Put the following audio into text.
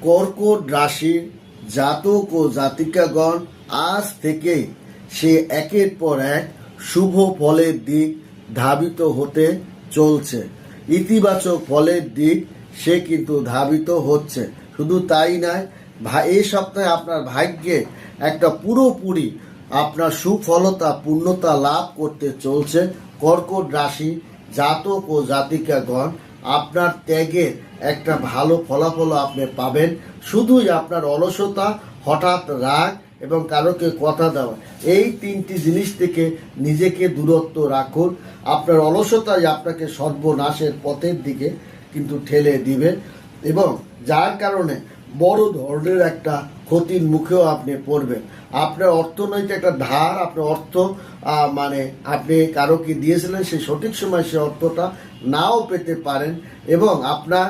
কর্কট রাশির জাতক ও জাতিকাগণ আজ থেকে সে একের পর এক শুভ ফলের দিক ধাবিত হতে চলছে। ইতিবাচক ফলের দিক সে কিন্তু ধাবিত হচ্ছে। শুধু তাই নয়, এই সপ্তাহে আপনার ভাগ্যে একটা পুরোপুরি আপনার সুফলতা পূর্ণতা লাভ করতে চলছে। কর্কট রাশি জাতক ও জাতিকাগণ আপনার ত্যাগের একটা ভালো ফলাফল আপনি পাবেন। শুধুই আপনার অলসতা, হঠাৎ রাগ এবং কারোকে কথা দেওয়া, এই তিনটি জিনিস থেকে নিজেকে দূরত্ব রাখুন। আপনার অলসতাই আপনাকে সর্বনাশের পথের দিকে কিন্তু ঠেলে দিবে এবং যার কারণে বড় ধরনের একটা ক্ষতির মুখেও আপনি পড়বেন। আপনার অর্থনৈতিক একটা ধার, আপনার অর্থ আপনি কারোকে দিয়েছিলেন, সেই সঠিক সময় সে অর্থটা নাও পেতে পারেন এবং আপনার